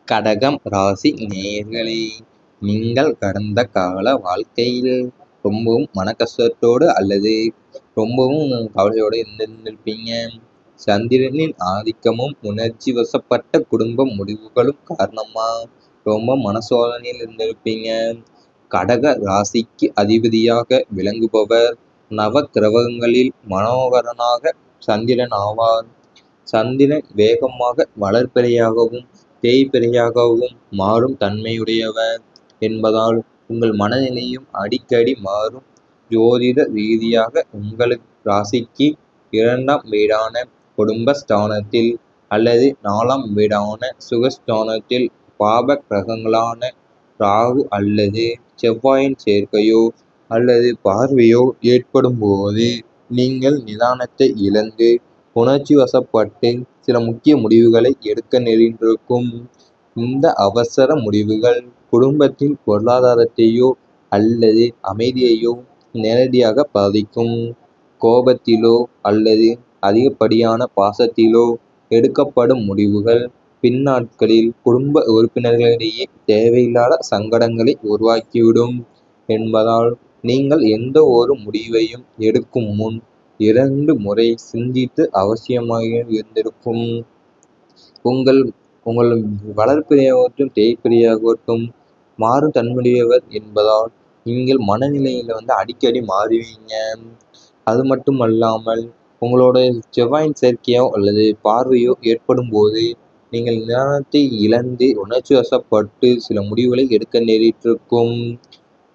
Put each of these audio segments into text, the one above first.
கடகம் ராசி நேயர்களே, நீங்கள் கடந்த கால வாழ்க்கையில் ரொம்பவும் மனக்கஷ்டத்தோடு அல்லது ரொம்பவும் கவலையோடு இருந்திருப்பீங்க. சந்திரனின் ஆதிக்கமும் உணர்ச்சி வசப்பட்ட குடும்ப முடிவுகளும் காரணமா ரொம்ப மனசோதனையில் இருந்திருப்பீங்க. கடக ராசிக்கு அதிபதியாக விளங்குபவர் நவ கிரகங்களில் மனோகரனாக சந்திரன் ஆவார். சந்திரன் வேகமாக வளர்பிறையாகவும் தேய்பிறையாகவும் மாறும் தன்மையுடையவர் என்பதால் உங்கள் மனநிலையும் அடிக்கடி மாறும். ஜோதிட ரீதியாக உங்கள் ராசிக்கு 2ஆம் வீடான குடும்பஸ்தானத்தில் அல்லது 4ஆம் வீடான சுகஸ்தானத்தில் பாப கிரகங்களான ராகு அல்லது செவ்வாயின் சேர்க்கையோ அல்லது பார்வையோ ஏற்படும் போது நீங்கள் நிதானத்தை இழந்து உணர்ச்சி வசப்பட்டு சில முக்கிய முடிவுகளை எடுக்க நேரிட்டிருக்கும். இந்த அவசர முடிவுகள் குடும்பத்தின் பொருளாதாரத்தையோ அல்லது அமைதியையோ நேரடியாக பாதிக்கும். கோபத்திலோ அல்லது அதிகப்படியான பாசத்திலோ எடுக்கப்படும் முடிவுகள் பின்னாட்களில் குடும்ப உறுப்பினர்களிடையே தேவையில்லாத சங்கடங்களை உருவாக்கிவிடும் என்பதால் நீங்கள் எந்த ஒரு முடிவையும் எடுக்கும் முன் 2 முறை சிந்தித்து அவசியமாக இருந்திருக்கும். உங்கள் உங்கள் வளர்பிறையாகட்டும் தேய்பிறையாகட்டும் மாறும் தன்மையுடையவர் என்பதால் நீங்கள் மனநிலையில அடிக்கடி மாறுவீங்க. அது மட்டும் அல்லாமல் உங்களோட செவ்வாயின் சேர்க்கையோ அல்லது பார்வையோ ஏற்படும் போது நீங்கள் நிதானத்தை இழந்து உணர்ச்சி வசப்பட்டு சில முடிவுகளை எடுக்க நேரிட்டிருக்கும்.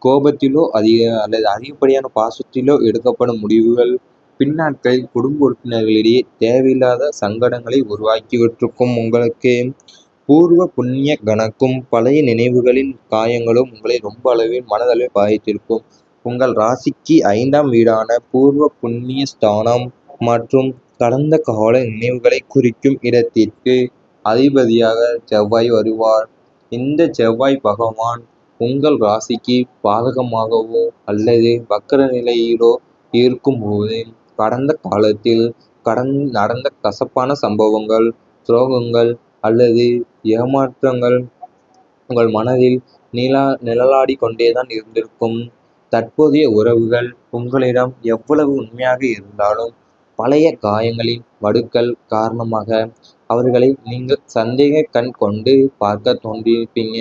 கோபத்திலோ அல்லது அதிகப்படியான பாசத்திலோ எடுக்கப்படும் முடிவுகள் பின்னாட்களில் குடும்ப உறுப்பினர்களிடையே தேவையில்லாத சங்கடங்களை உருவாக்கிவிட்டிருக்கும். உங்களுக்கு பூர்வ புண்ணிய கணக்கும் பழைய நினைவுகளின் காயங்களும் உங்களை ரொம்ப அளவில் மனதளவில் பாதித்திருக்கும். உங்கள் ராசிக்கு 5ஆம் வீடான பூர்வ புண்ணிய ஸ்தானம் மற்றும் கடந்த கால நினைவுகளை குறிக்கும் இடத்திற்கு அதிபதியாக செவ்வாய் வருவார். இந்த செவ்வாய் பகவான் உங்கள் ராசிக்கு பாதகமாகவோ அல்லது வக்கர நிலையிலோ இருக்கும்போது கடந்த காலத்தில் நடந்த கசப்பான சம்பவங்கள், துரோகங்கள் அல்லது ஏமாற்றங்கள் உங்கள் மனதில் நிழலாடி கொண்டேதான் இருந்திருக்கும். தற்போதைய உறவுகள் உங்களிடம் எவ்வளவு உண்மையாக இருந்தாலும் பழைய காயங்களின் வடுக்கள் காரணமாக அவர்களை நீங்கள் சந்தேக கண் கொண்டு பார்க்க தோன்றியிருப்பீங்க.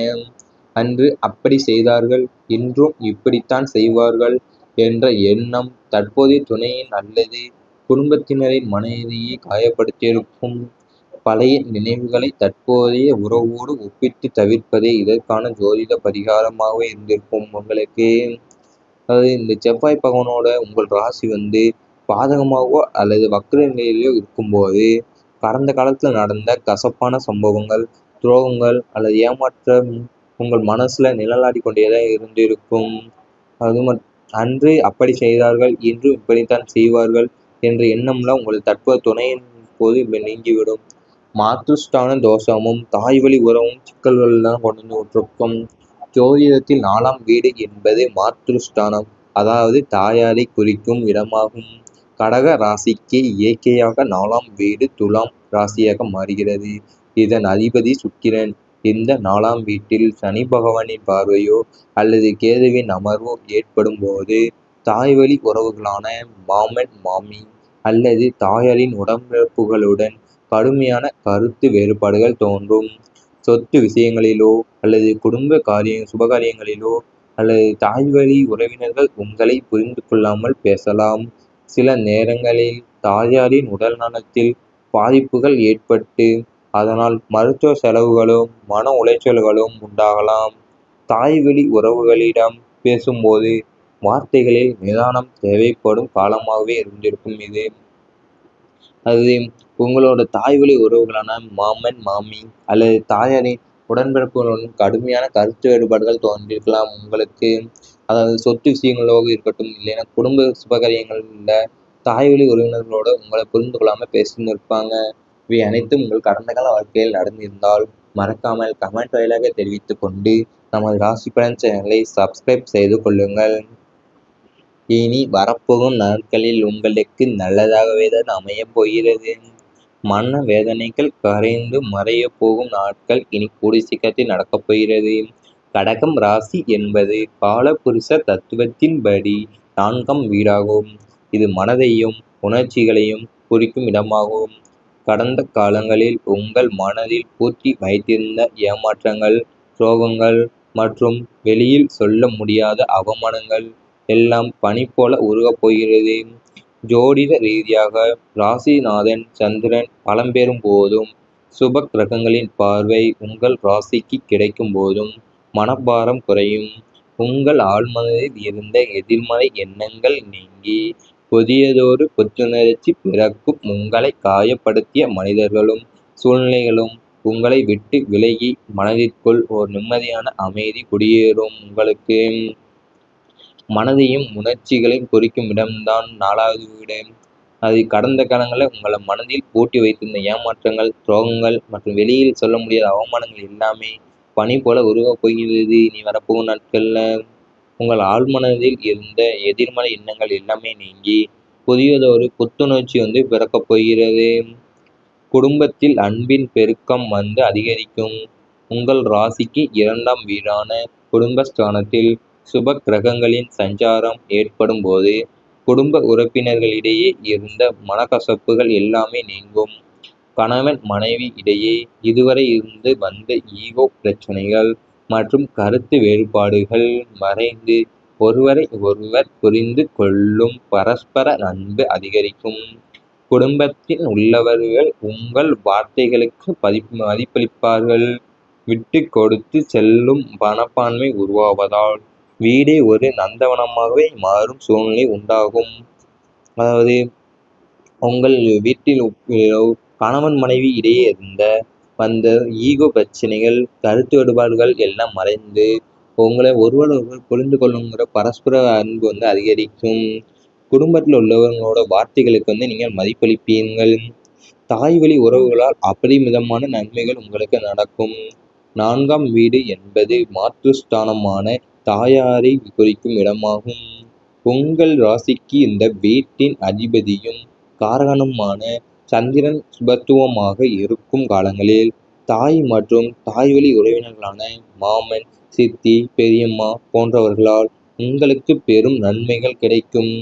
அன்று அப்படி செய்தார்கள், இன்றும் இப்படித்தான் செய்வார்கள் என்ற எண்ணம் தற்போதைய துணையின் அல்லது குடும்பத்தினரின் மனதையே காயப்படுத்தியிருக்கும். பழைய நினைவுகளை தற்போதைய உறவோடு ஒப்பிட்டு தவிர்ப்பதே இதற்கான ஜோதிட பரிகாரமாக இருந்திருக்கும் உங்களுக்கு. அதாவது இந்த செவ்வாய் பகவானோட உங்கள் ராசி பாதகமாகவோ அல்லது வக்ர நிலையிலோ இருக்கும்போது கடந்த காலத்தில் நடந்த கசப்பான சம்பவங்கள், துரோகங்கள் அல்லது ஏமாற்றம் உங்கள் மனசுல நிழலாடி கொண்டேதான் இருந்திருக்கும். அது அன்று அப்படி செய்தார்கள், இன்றும் இப்படித்தான் செய்வார்கள் என்ற எண்ணம்லாம் உங்கள் தற்போது துணையின் போது நீங்கிவிடும். மாத்ருஸ்தான தோஷமும் தாய் வழி உறவும் சிக்கல்கள்லாம் கொண்டு வந்து விட்டிருக்கும். ஜோதிடத்தில் 4ஆம் வீடு என்பது மாத்ருஸ்தானம், அதாவது தாயாரை குறிக்கும் இடமாகும். கடக ராசிக்கு இயற்கையாக 4ஆம் வீடு துலாம் ராசியாக மாறுகிறது. இதன் அதிபதி சுக்கிரன். இந்த 4ஆம் வீட்டில் சனி பகவானின் பார்வையோ அல்லது கேதுவின் அமர்வோ ஏற்படும் போது தாய்வழி உறவுகளான மாமன் மாமி அல்லது தாயாரின் உடன்பிறப்புகளுடன் கடுமையான கருத்து வேறுபாடுகள் தோன்றும். சொத்து விஷயங்களிலோ அல்லது குடும்ப சுபகாரியங்களிலோ அல்லது தாய்வழி உறவினர்கள் உங்களை புரிந்து கொள்ளாமல் பேசலாம். சில நேரங்களில் தாயாரின் உடல் நலத்தில் பாதிப்புகள் ஏற்பட்டு அதனால் மருத்துவ செலவுகளும் மன உளைச்சல்களும் உண்டாகலாம். தாய்வழி உறவுகளிடம் பேசும்போது வார்த்தைகளில் நிதானம் தேவைப்படும் காலமாகவே இருந்திருக்கும் இது. அது உங்களோட தாய்வழி உறவுகளான மாமன் மாமி அல்லது தாயாரின் உடன்பிறப்புகளுடன் கடுமையான கருத்து வேறுபாடுகள் தோன்றிருக்கலாம் உங்களுக்கு. அதாவது சொத்து விஷயங்களோக இருக்கட்டும், இல்லைன்னா குடும்ப சுபகாரியங்களில் தாய்வழி உறவினர்களோடு உங்களை புரிந்து கொள்ளாமல் பேசின்னு இருப்பாங்க. இவை அனைத்தும் உங்கள் கடந்த கால வாழ்க்கையில் நடந்திருந்தால் மறக்காமல் கமெண்ட் வாயிலாக தெரிவித்து கொண்டு நமது ராசி பலன் சேனலை சப்ஸ்கிரைப் செய்து கொள்ளுங்கள். இனி வரப்போகும் நாட்களில் உங்களுக்கு நல்லதாகவே தான் அமையப் போகிறது. மன வேதனைகள் கரைந்து மறையப் போகும் நாட்கள் இனி கூடிய சீக்கிரத்தில் நடக்கப் போகிறது. கடகம் ராசி என்பது காலபுருஷ தத்துவத்தின்படி 4ஆம் வீடாகும். இது மனதையும் உணர்ச்சிகளையும் குறிக்கும் இடமாகும். கடந்த காலங்களில் உங்கள் மனதில் பூட்டி வைத்திருந்த ஏமாற்றங்கள், சோகங்கள் மற்றும் வெளியில் சொல்ல முடியாத அவமானங்கள் எல்லாம் பனி போல உருகப் போகிறது. ஜோதிட ரீதியாக ராசிநாதன் சந்திரன் பலம் பெறும் போதும், சுப கிரகங்களின் பார்வை உங்கள் ராசிக்கு கிடைக்கும் போதும் மனபாரம் குறையும். உங்கள் ஆழ்மனதில் இருந்த எதிர்மறை எண்ணங்கள் நீங்கி புதியதொரு புத்துணர்ச்சி பிறக்கும். உங்களை காயப்படுத்திய மனிதர்களும் சூழ்நிலைகளும் உங்களை விட்டு விலகி மனதிற்குள் ஒரு நிம்மதியான அமைதி குடியேறும். உங்களுக்கு மனதையும் உணர்ச்சிகளையும் குறிக்கும் இடம்தான் 4வது வீடு. அது கடந்த காலங்களில் உங்களை மனதில் பூட்டி வைத்திருந்த ஏமாற்றங்கள், துரோகங்கள் மற்றும் வெளியில் சொல்ல முடியாத அவமானங்கள் எல்லாமே பனி போல உருவப் போகிறது. இனி வரப்போகும் நாட்களில் உங்கள் ஆழ்மனதில் இருந்த எதிர்மறை எண்ணங்கள் எல்லாமே நீங்கி புதியதொரு புத்துணர்ச்சி பிறக்கப் போகிறது. குடும்பத்தில் அன்பின் பெருக்கம் அதிகரிக்கும். உங்கள் ராசிக்கு 2ஆம் வீடான குடும்பஸ்தானத்தில் சுப கிரகங்களின் சஞ்சாரம் ஏற்படும் போது குடும்ப உறுப்பினர்களிடையே இருந்த மனக்கசப்புகள் எல்லாமே நீங்கும். கணவன் மனைவி இடையே இதுவரை இருந்து வந்த ஈகோ பிரச்சனைகள் மற்றும் கருத்து வேறுபாடுகள் மறைந்து ஒருவரை ஒருவர் புரிந்து கொள்ளும் பரஸ்பர அன்பு அதிகரிக்கும். குடும்பத்தில் உள்ளவர்கள் உங்கள் வார்த்தைகளுக்கு மதிப்பளிப்பார்கள். விட்டு கொடுத்து செல்லும் மனப்பான்மை உருவாவதால் வீடே ஒரு நந்தவனமாகவே மாறும் சூழ்நிலை உண்டாகும். அதாவது உங்கள் வீட்டில் கணவன் மனைவி இடையே இருந்த வந்த ஈகோ பிரச்சனைகள், கருத்து வேறுபாடுகள் எல்லாம் மறைந்து உங்களை ஒருவர் புரிந்து கொள்ளுங்கிற பரஸ்பர அன்பு அதிகரிக்கும். குடும்பத்தில் உள்ளவர்களோட வார்த்தைகளுக்கு நீங்கள் மதிப்பளிப்பீர்கள். தாய் வழி உறவுகளால் அபரிமிதமான நன்மைகள் உங்களுக்கு நடக்கும். 4ஆம் வீடு என்பது மாத்ருஸ்தானமான தாயாரை குறிக்கும் இடமாகும். உங்கள் ராசிக்கு இந்த வீட்டின் அதிபதியும் காரகனுமான சந்திரன் சுபத்துவமாக இருக்கும் காலங்களில் தாய் மற்றும் தாய் வழி உறவினர்களான மாமன், சித்தி, பெரியம்மா போன்றவர்களால் உங்களுக்கு பெரும் நன்மைகள் கிடைக்கும்.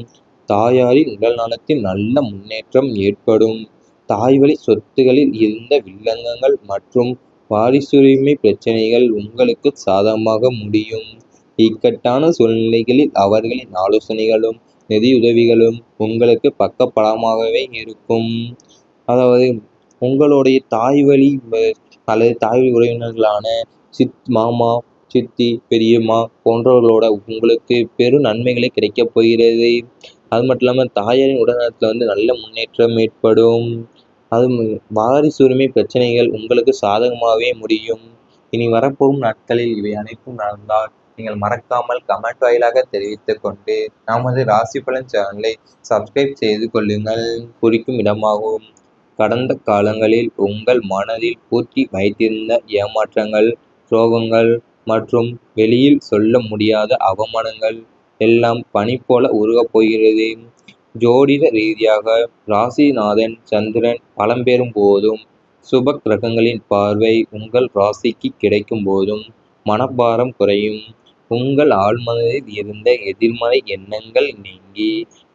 தாயாரின் உடல் நலத்தில் நல்ல முன்னேற்றம் ஏற்படும். தாய் வழி சொத்துகளில் இருந்த வில்லங்கங்கள் மற்றும் வாரிசுரிமை பிரச்சனைகள் உங்களுக்கு சாதகமாக முடியும். இக்கட்டான சூழ்நிலைகளில் அவர்களின் ஆலோசனைகளும் நிதியுதவிகளும் உங்களுக்கு பக்கபலமாகவே இருக்கும். அதாவது உங்களுடைய தாய் வழி அல்லது தாய் வழி உறவினர்களான மாமா, சித்தி, பெரியம்மா போன்றவர்களோட உங்களுக்கு பெரும் நன்மைகளை கிடைக்கப் போகிறது. அது மட்டும் இல்லாமல் தாயாரின் உடல்நலத்தில் நல்ல முன்னேற்றம் ஏற்படும். அது வாரிசுரிமை பிரச்சனைகள் உங்களுக்கு சாதகமாகவே முடியும். இனி வரப்போகும் நாட்களில் இவை அனைத்தும் நடந்தால் நீங்கள் மறக்காமல் கமெண்ட் வாயிலாக தெரிவித்துக் கொண்டு நமது ராசி பலன் சேனலை சப்ஸ்கிரைப் செய்து கொள்ளுங்கள். குறிக்கும் இடமாகும். கடந்த காலங்களில் உங்கள் மனதில் பூட்டி வைத்திருந்த ஏமாற்றங்கள், சோகங்கள் மற்றும் வெளியில் சொல்ல முடியாத அவமானங்கள் எல்லாம் பனி போல உருகப் போகிறது. ஜோதிட ரீதியாக ராசிநாதன் சந்திரன் பலம் பெறும் போதும், சுப கிரகங்களின் பார்வை உங்கள் ராசிக்கு கிடைக்கும் போதும் மனபாரம் குறையும். உங்கள் ஆழ்மனதில் இருந்த எதிர்மறை எண்ணங்கள் நீங்கி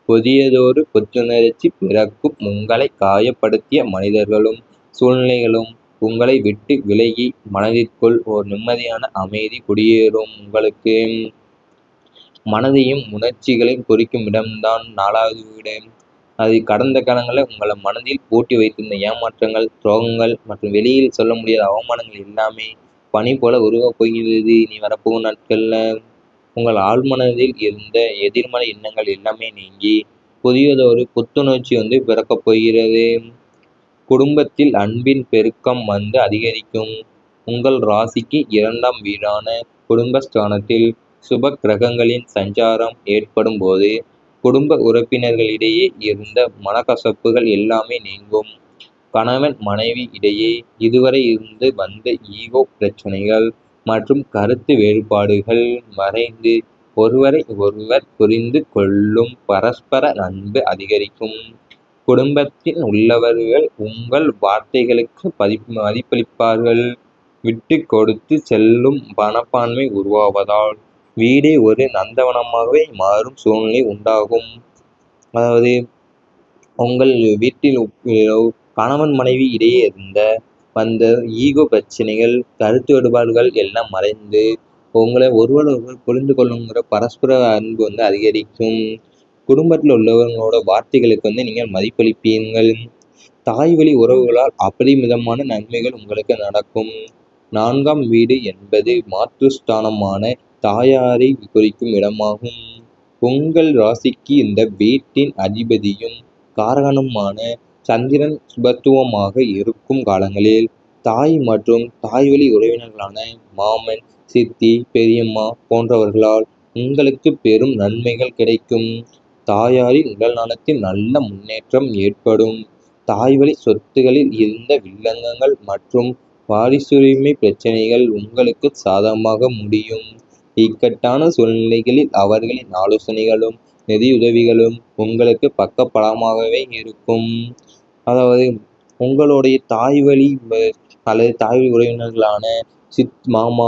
புதியதொரு புத்துணர்ச்சி பிறக்கும். உங்களை காயப்படுத்திய மனிதர்களும் சூழ்நிலைகளும் உங்களை விட்டு விலகி மனதிற்குள் ஒரு நிம்மதியான அமைதி குடியேறும். உங்களுக்கு மனதையும் உணர்ச்சிகளையும் குறிக்கும் இடம்தான் 4வது வீடு. அது கடந்த காலங்களில் உங்களை மனதில் பூட்டி வைத்திருந்த ஏமாற்றங்கள், துரோகங்கள் மற்றும் வெளியில் சொல்ல முடியாத அவமானங்கள் எல்லாமே பனி போல உருவப் போகிறது. இனி வரப்போகும் நாட்களில் உங்கள் ஆழ்மனதில் இருந்த எதிர்மறை எண்ணங்கள் எல்லாமே நீங்கி புதியதொரு புத்துணர்ச்சி பிறக்கப் போகிறது. குடும்பத்தில் அன்பின் பெருக்கம் அதிகரிக்கும். உங்கள் ராசிக்கு 2ஆம் வீடான குடும்பஸ்தானத்தில் சுப கிரகங்களின் சஞ்சாரம் ஏற்படும் போது குடும்ப உறுப்பினர்களிடையே இருந்த மனக்கசப்புகள் எல்லாமே நீங்கும். கணவன் மனைவி இடையே இதுவரை இருந்து வந்த ஈகோ பிரச்சனைகள் மற்றும் கருத்து வேறுபாடுகள் மறைந்து ஒருவரை ஒருவர் புரிந்து கொள்ளும் பரஸ்பர அன்பு அதிகரிக்கும். குடும்பத்தில் உள்ளவர்கள் உங்கள் வார்த்தைகளுக்கு மதிப்பளிப்பார்கள். விட்டு கொடுத்து செல்லும் மனப்பான்மை உருவாவதால் வீடே ஒரு நந்தவனமாகவே மாறும் சூழ்நிலை உண்டாகும். அதாவது உங்கள் வீட்டில் கணவன் மனைவி இடையே இருந்த வந்த ஈகோ பிரச்சனைகள், கருத்து வேறுபாடுகள் எல்லாம் மறைந்து உங்களை ஒருவர் புரிந்து கொள்ளுங்கிற பரஸ்பர அன்பு அதிகரிக்கும். குடும்பத்தில் உள்ளவங்களோட வார்த்தைகளுக்கு நீங்கள் மதிப்பளிப்பீர்கள். தாய் வழி உறவுகளால் அபரிமிதமான நன்மைகள் உங்களுக்கு நடக்கும். 4ஆம் வீடு என்பது மாத்ருஸ்தானமான தாயாரை குறிக்கும் இடமாகும். உங்கள் ராசிக்கு இந்த வீட்டின் அதிபதியும் காரகனுமான சந்திரன் சுபத்துவமாக இருக்கும் காலங்களில் தாய் மற்றும் தாய் வழி உறவினர்களான மாமன், சித்தி, பெரியம்மா போன்றவர்களால் உங்களுக்கு பெரும் நன்மைகள் கிடைக்கும். தாயாரின் உடல் நலத்தில் நல்ல முன்னேற்றம் ஏற்படும். தாய்வழி சொத்துகளில் இருந்த வில்லங்கங்கள் மற்றும் வாரிசுரிமை பிரச்சனைகள் உங்களுக்கு சாதகமாக முடியும். இக்கட்டான சூழ்நிலைகளில் அவர்களின் ஆலோசனைகளும் நிதியுதவிகளும் உங்களுக்கு பக்கபலமாகவே இருக்கும். அதாவது உங்களுடைய தாய் வழி அல்லது தாய் வழி உறவினர்களான மாமா,